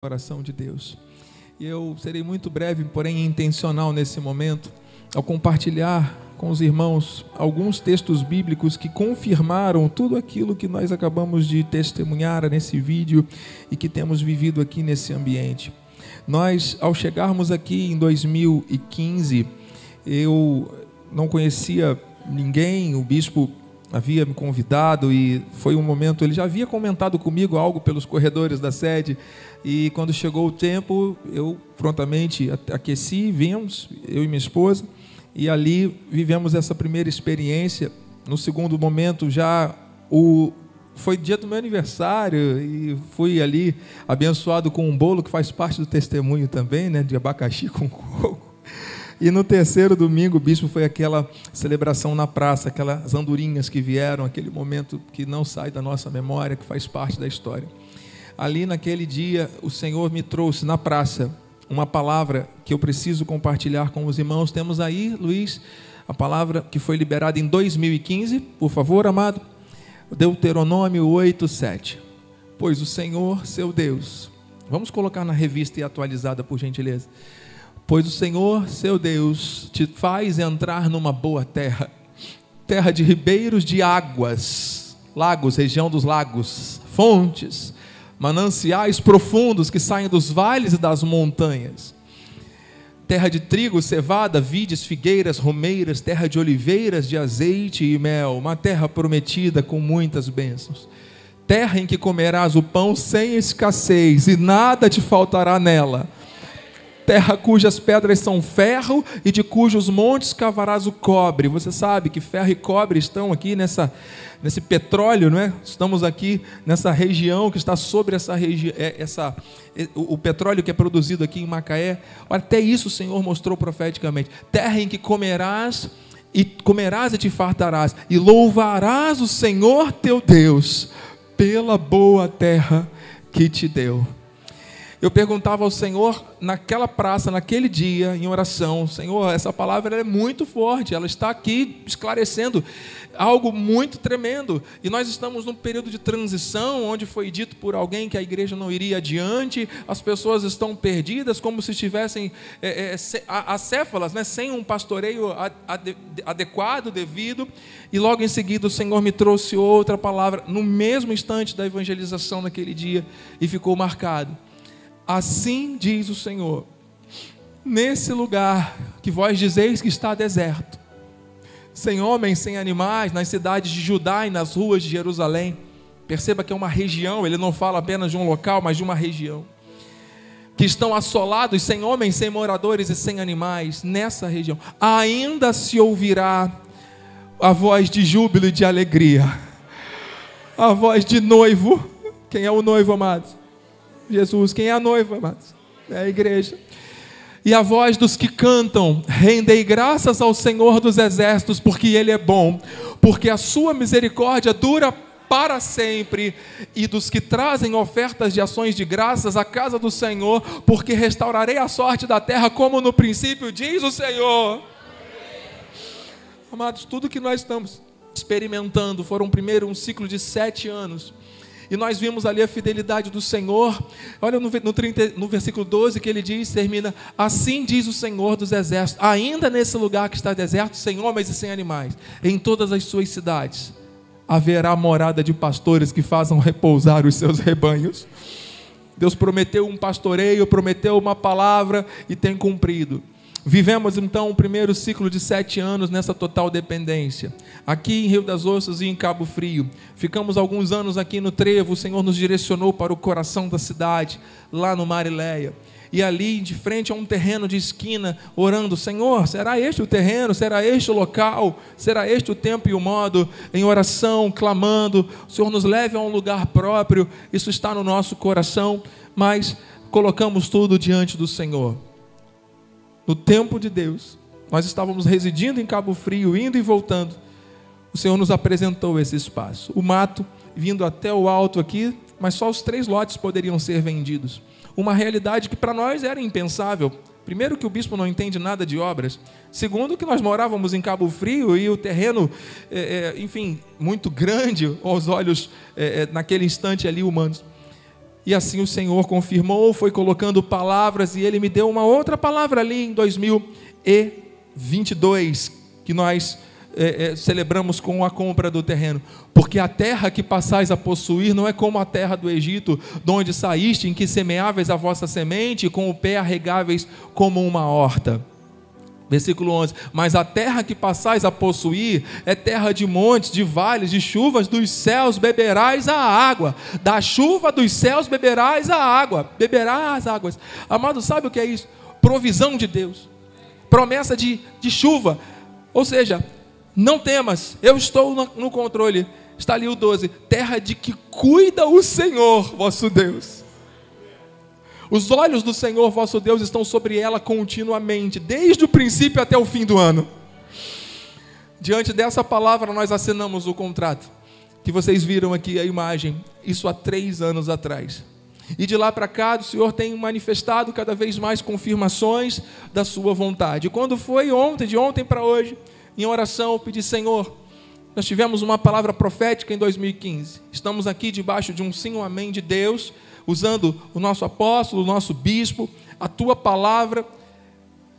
Coração de Deus. E eu serei muito breve, porém intencional nesse momento, ao compartilhar com os irmãos alguns textos bíblicos que confirmaram tudo aquilo que nós acabamos de testemunhar nesse vídeo e que temos vivido aqui nesse ambiente. Nós, ao chegarmos aqui em 2015, eu não conhecia ninguém, o bispo havia me convidado e foi um momento, ele já havia comentado comigo algo pelos corredores da sede, e quando chegou o tempo, eu prontamente aqueci, viemos, eu e minha esposa, e ali vivemos essa primeira experiência. No segundo momento já foi dia do meu aniversário e fui ali abençoado com um bolo que faz parte do testemunho também, né, de abacaxi com coco. E no terceiro domingo, o bispo, foi aquela celebração na praça, aquelas andorinhas que vieram, aquele momento que não sai da nossa memória, que faz parte da história. Ali naquele dia, o Senhor me trouxe na praça uma palavra que eu preciso compartilhar com os irmãos. Temos aí, Luiz, a palavra que foi liberada em 2015, por favor, amado. Deuteronômio 8:7. Pois o Senhor, seu Deus, vamos colocar na revista e atualizada, por gentileza. Pois o Senhor, seu Deus, te faz entrar numa boa terra, terra de ribeiros de águas, lagos, região dos lagos, fontes, mananciais profundos que saem dos vales e das montanhas, terra de trigo, cevada, vides, figueiras, romeiras, terra de oliveiras, de azeite e mel, uma terra prometida com muitas bênçãos, terra em que comerás o pão sem escassez e nada te faltará nela, terra cujas pedras são ferro e de cujos montes cavarás o cobre. Você sabe que ferro e cobre estão aqui nesse petróleo, não é? Estamos aqui nessa região que está sobre essa região, o petróleo que é produzido aqui em Macaé. Até isso o Senhor mostrou profeticamente. Terra em que comerás e te fartarás e louvarás o Senhor teu Deus pela boa terra que te deu. Eu perguntava ao Senhor, naquela praça, naquele dia, em oração: Senhor, essa palavra é muito forte, ela está aqui esclarecendo algo muito tremendo, e nós estamos num período de transição, onde foi dito por alguém que a igreja não iria adiante, as pessoas estão perdidas, como se estivessem acéfalas, né, sem um pastoreio adequado, devido, e logo em seguida o Senhor me trouxe outra palavra, no mesmo instante da evangelização naquele dia, e ficou marcado: assim diz o Senhor, nesse lugar que vós dizeis que está deserto, sem homens, sem animais, nas cidades de Judá e nas ruas de Jerusalém, perceba que é uma região, ele não fala apenas de um local, mas de uma região, que estão assolados, sem homens, sem moradores e sem animais, nessa região, ainda se ouvirá a voz de júbilo e de alegria, a voz de noivo. Quem é o noivo, amados? Jesus. Quem é a noiva, amados? É a igreja. E a voz dos que cantam: rendei graças ao Senhor dos exércitos, porque Ele é bom, porque a sua misericórdia dura para sempre. E dos que trazem ofertas de ações de graças à casa do Senhor, porque restaurarei a sorte da terra como no princípio, diz o Senhor. Amados, tudo que nós estamos experimentando foram primeiro um ciclo de 7 anos. E nós vimos ali a fidelidade do Senhor. Olha no versículo 12 que ele diz, termina: assim diz o Senhor dos exércitos, ainda nesse lugar que está deserto, sem homens e sem animais, em todas as suas cidades haverá morada de pastores que façam repousar os seus rebanhos. Deus prometeu um pastoreio, prometeu uma palavra e tem cumprido. Vivemos então o primeiro ciclo de 7 anos nessa total dependência, aqui em Rio das Ostras e em Cabo Frio. Ficamos alguns anos aqui no Trevo, o Senhor nos direcionou para o coração da cidade, lá no Marileia. E ali, de frente a um terreno de esquina, orando: Senhor, será este o terreno? Será este o local? Será este o tempo e o modo? Em oração, clamando: o Senhor nos leve a um lugar próprio. Isso está no nosso coração, mas colocamos tudo diante do Senhor. No tempo de Deus, nós estávamos residindo em Cabo Frio, indo e voltando. O Senhor nos apresentou esse espaço. O mato vindo até o alto aqui, mas só os 3 lotes poderiam ser vendidos. Uma realidade que para nós era impensável. Primeiro, que o bispo não entende nada de obras. Segundo, que nós morávamos em Cabo Frio e o terreno, enfim, muito grande aos olhos, naquele instante ali, humanos. E assim o Senhor confirmou, foi colocando palavras, e Ele me deu uma outra palavra ali em 2022, que nós celebramos com a compra do terreno. Porque a terra que passais a possuir não é como a terra do Egito, de onde saíste, em que semeáveis a vossa semente, e com o pé arregáveis como uma horta. Versículo 11, mas a terra que passais a possuir é terra de montes, de vales, de chuvas dos céus beberás a água, da chuva dos céus beberás a água, beberás águas. Amado, sabe o que é isso? Provisão de Deus, promessa de chuva, ou seja, não temas, eu estou no controle. Está ali o 12, terra de que cuida o Senhor vosso Deus. Os olhos do Senhor vosso Deus estão sobre ela continuamente, desde o princípio até o fim do ano. Diante dessa palavra nós assinamos o contrato, que vocês viram aqui a imagem, isso há 3 anos atrás. E de lá para cá o Senhor tem manifestado cada vez mais confirmações da sua vontade. E quando foi ontem, de ontem para hoje, em oração eu pedi: Senhor, nós tivemos uma palavra profética em 2015, estamos aqui debaixo de um sim ou amém de Deus, usando o nosso apóstolo, o nosso bispo, a tua palavra,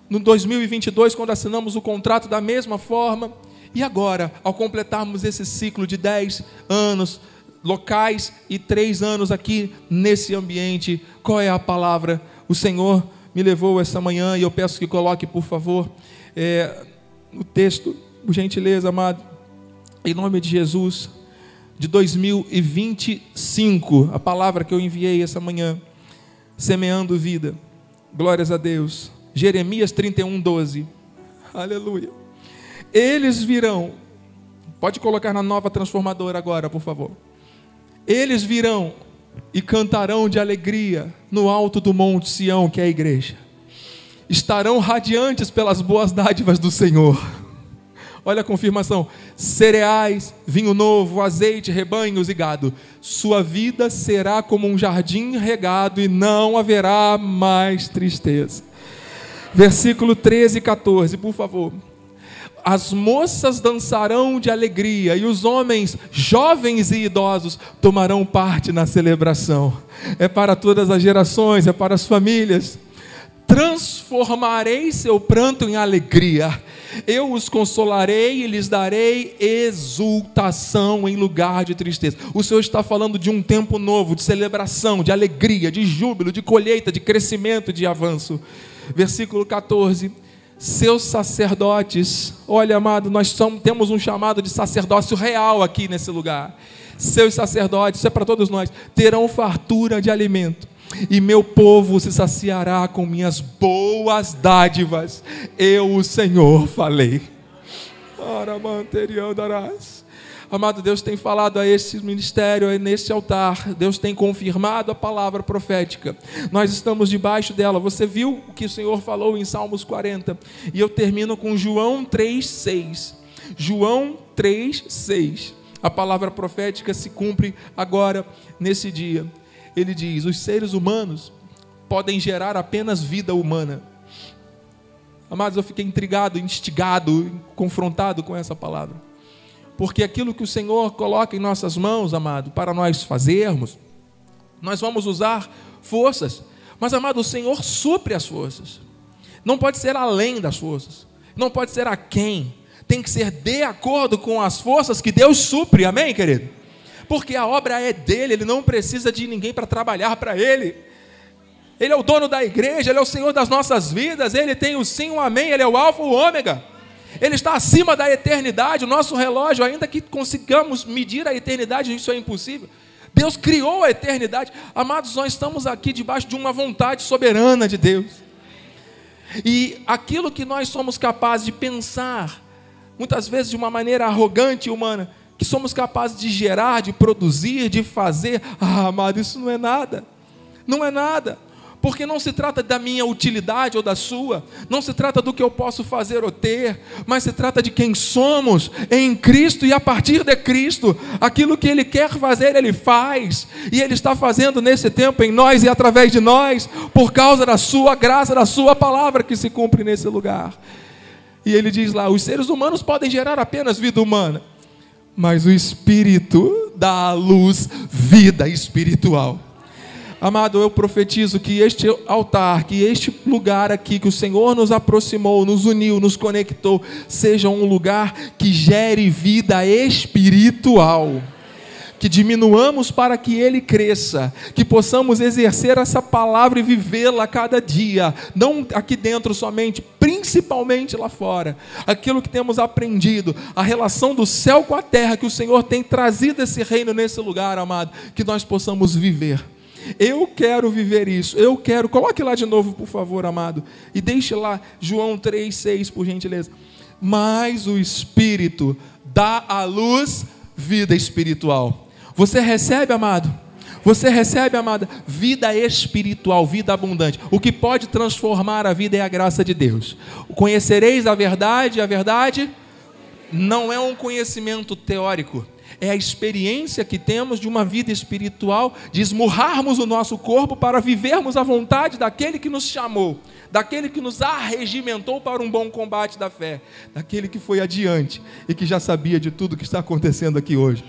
no 2022, quando assinamos o contrato da mesma forma, e agora, ao completarmos esse ciclo de 10 anos locais e 3 anos aqui nesse ambiente, qual é a palavra? O Senhor me levou essa manhã, e eu peço que coloque, por favor, no texto, por gentileza, amado, em nome de Jesus, de 2025, a palavra que eu enviei essa manhã, semeando vida, glórias a Deus, Jeremias 31:12, aleluia. Eles virão, pode colocar na Nova Transformadora agora, por favor. Eles virão e cantarão de alegria no alto do monte Sião, que é a igreja, estarão radiantes pelas boas dádivas do Senhor. Olha a confirmação: cereais, vinho novo, azeite, rebanhos e gado. Sua vida será como um jardim regado e não haverá mais tristeza. Versículo 13 e 14, por favor. As moças dançarão de alegria e os homens, jovens e idosos, tomarão parte na celebração. É para todas as gerações, é para as famílias. Transformarei seu pranto em alegria, eu os consolarei e lhes darei exultação em lugar de tristeza. O Senhor está falando de um tempo novo, de celebração, de alegria, de júbilo, de colheita, de crescimento, de avanço. Versículo 14, seus sacerdotes, olha, amado, nós temos um chamado de sacerdócio real aqui nesse lugar. Seus sacerdotes, isso é para todos nós, terão fartura de alimento, e meu povo se saciará com minhas boas dádivas. Eu, o Senhor, falei. Amado, Deus tem falado a esse ministério, nesse altar. Deus tem confirmado a palavra profética. Nós estamos debaixo dela. Você viu o que o Senhor falou em Salmos 40. E eu termino com João 3,6. João 3,6. A palavra profética se cumpre agora, nesse dia. Ele diz: os seres humanos podem gerar apenas vida humana. Amados, eu fiquei intrigado, instigado, confrontado com essa palavra. Porque aquilo que o Senhor coloca em nossas mãos, amado, para nós fazermos, nós vamos usar forças. Mas, amado, o Senhor supre as forças. Não pode ser além das forças. Não pode ser aquém. Tem que ser de acordo com as forças que Deus supre. Amém, querido? Porque a obra é dele, ele não precisa de ninguém para trabalhar para ele. Ele é o dono da igreja, ele é o Senhor das nossas vidas, ele tem o sim, o amém, ele é o alfa, o ômega. Ele está acima da eternidade, o nosso relógio, ainda que consigamos medir a eternidade, isso é impossível. Deus criou a eternidade. Amados, nós estamos aqui debaixo de uma vontade soberana de Deus. E aquilo que nós somos capazes de pensar, muitas vezes de uma maneira arrogante e humana, que somos capazes de gerar, de produzir, de fazer, amado, isso não é nada. Não é nada. Porque não se trata da minha utilidade ou da sua, não se trata do que eu posso fazer ou ter, mas se trata de quem somos em Cristo, e a partir de Cristo, aquilo que Ele quer fazer, Ele faz, e Ele está fazendo nesse tempo em nós e através de nós, por causa da sua graça, da sua palavra que se cumpre nesse lugar. E Ele diz lá: os seres humanos podem gerar apenas vida humana, mas o Espírito dá à luz vida espiritual. Amado, eu profetizo que este altar, que este lugar aqui, que o Senhor nos aproximou, nos uniu, nos conectou, seja um lugar que gere vida espiritual. Que diminuamos para que Ele cresça, que possamos exercer essa palavra e vivê-la a cada dia, não aqui dentro somente, principalmente lá fora. Aquilo que temos aprendido, a relação do céu com a terra, que o Senhor tem trazido esse reino nesse lugar, amado, que nós possamos viver. Eu quero viver isso, eu quero, coloque lá de novo, por favor, amado, e deixe lá João 3,6, por gentileza. Mas o Espírito dá à luz vida espiritual. Você recebe, amado? Você recebe, amada? Vida espiritual, vida abundante. O que pode transformar a vida é a graça de Deus. Conhecereis a verdade não é um conhecimento teórico, é a experiência que temos de uma vida espiritual, de esmurrarmos o nosso corpo para vivermos a vontade daquele que nos chamou, daquele que nos arregimentou para um bom combate da fé, daquele que foi adiante e que já sabia de tudo que está acontecendo aqui hoje.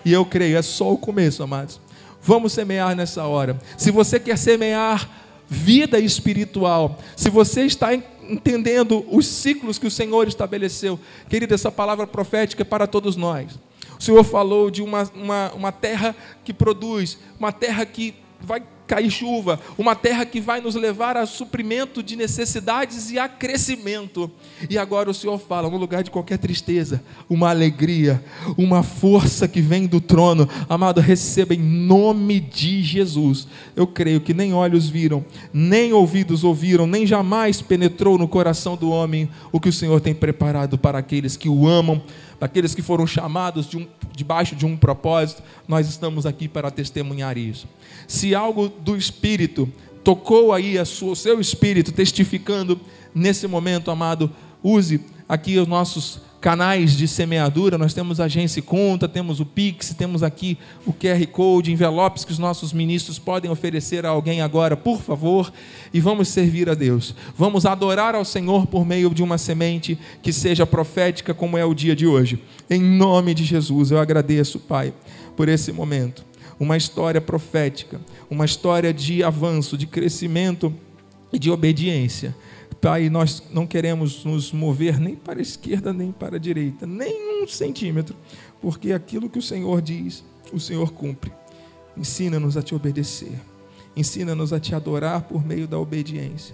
E eu creio, é só o começo, amados. Vamos semear nessa hora. Se você quer semear vida espiritual, se você está entendendo os ciclos que o Senhor estabeleceu, querido, essa palavra profética é para todos nós. O Senhor falou de uma terra que produz, uma terra que vai cair chuva, uma terra que vai nos levar a suprimento de necessidades e a crescimento. E agora o Senhor fala, no lugar de qualquer tristeza, uma alegria, uma força que vem do trono. Amado, receba em nome de Jesus. Eu creio que nem olhos viram, nem ouvidos ouviram, nem jamais penetrou no coração do homem o que o Senhor tem preparado para aqueles que o amam, para aqueles que foram chamados debaixo de um propósito. Nós estamos aqui para testemunhar isso. Se algo do Espírito tocou aí o seu espírito, testificando nesse momento, amado, use aqui os nossos canais de semeadura. Nós temos agência e conta, temos o Pix, temos aqui o QR Code, envelopes que os nossos ministros podem oferecer a alguém agora, por favor, e vamos servir a Deus. Vamos adorar ao Senhor por meio de uma semente que seja profética, como é o dia de hoje. Em nome de Jesus, eu agradeço, Pai, por esse momento. Uma história profética, uma história de avanço, de crescimento e de obediência. Pai, nós não queremos nos mover nem para a esquerda, nem para a direita, nem 1 centímetro, porque aquilo que o Senhor diz, o Senhor cumpre. Ensina-nos a te obedecer, ensina-nos a te adorar por meio da obediência.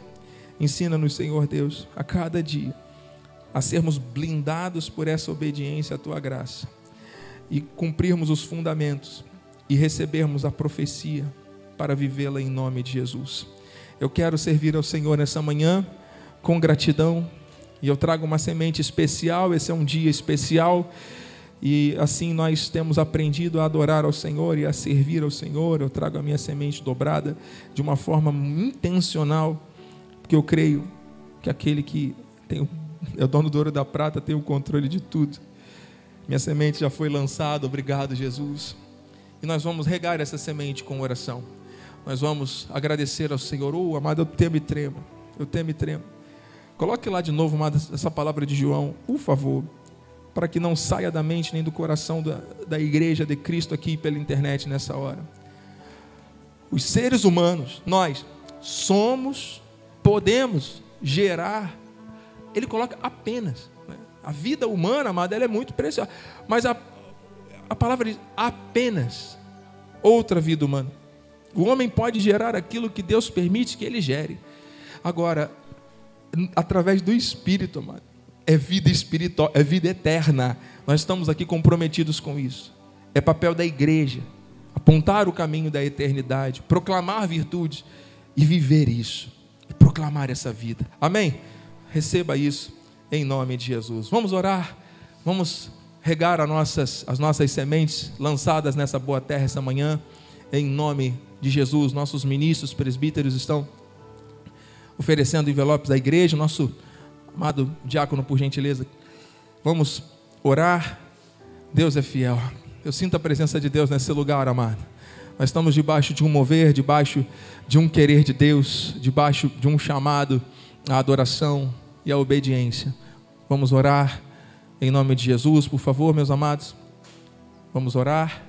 Ensina-nos, Senhor Deus, a cada dia, a sermos blindados por essa obediência à tua graça, e cumprirmos os fundamentos, e recebermos a profecia para vivê-la em nome de Jesus. Eu quero servir ao Senhor nessa manhã com gratidão, e eu trago uma semente especial. Esse é um dia especial, e assim nós temos aprendido a adorar ao Senhor e a servir ao Senhor. Eu trago a minha semente dobrada de uma forma intencional, porque eu creio que aquele que é o dono do ouro e da prata tem o controle de tudo. Minha semente já foi lançada, obrigado, Jesus. E nós vamos regar essa semente com oração. Nós vamos agradecer ao Senhor. Amado, eu temo e tremo. Eu temo e tremo. Coloque lá de novo, amado, essa palavra de João, por favor, para que não saia da mente nem do coração da igreja de Cristo aqui pela internet nessa hora. Os seres humanos, nós podemos gerar. Ele coloca apenas, né? A vida humana, amado, ela é muito preciosa. Mas a palavra diz apenas outra vida humana. O homem pode gerar aquilo que Deus permite que ele gere. Agora, através do Espírito, amado, é vida espiritual, é vida eterna. Nós estamos aqui comprometidos com isso. É papel da igreja apontar o caminho da eternidade, proclamar virtudes e viver isso, e proclamar essa vida. Amém? Receba isso em nome de Jesus. Vamos orar, vamos regar as nossas sementes lançadas nessa boa terra essa manhã, em nome de Jesus. Nossos ministros, presbíteros estão oferecendo envelopes à igreja. Nosso amado diácono, por gentileza, vamos orar. Deus é fiel. Eu sinto a presença de Deus nesse lugar, amado. Nós estamos debaixo de um mover, debaixo de um querer de Deus, debaixo de um chamado à adoração e à obediência. Vamos orar em nome de Jesus, por favor, meus amados. Vamos orar.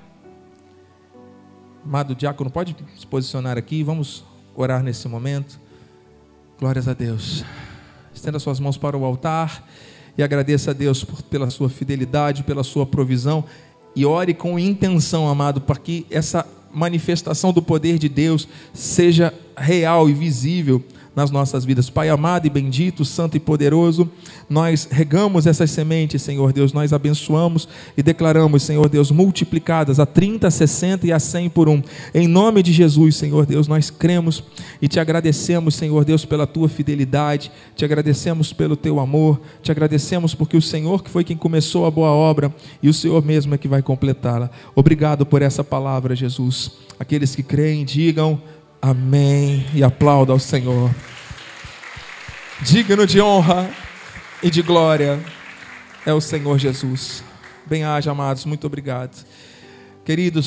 Amado diácono, pode se posicionar aqui, vamos orar nesse momento. Glórias a Deus. Estenda suas mãos para o altar e agradeça a Deus pela sua fidelidade, pela sua provisão, e ore com intenção, amado, para que essa manifestação do poder de Deus seja real e visível nas nossas vidas. Pai amado e bendito, santo e poderoso, nós regamos essas sementes, Senhor Deus, nós abençoamos e declaramos, Senhor Deus, multiplicadas a 30, a 60 e a 100 por um. Em nome de Jesus, Senhor Deus, nós cremos e te agradecemos, Senhor Deus, pela tua fidelidade, te agradecemos pelo teu amor, te agradecemos porque o Senhor que foi quem começou a boa obra e o Senhor mesmo é que vai completá-la. Obrigado por essa palavra, Jesus. Aqueles que creem, digam amém e aplauda ao Senhor. Digno de honra e de glória é o Senhor Jesus. Bem-aja, amados, muito obrigado. Queridos,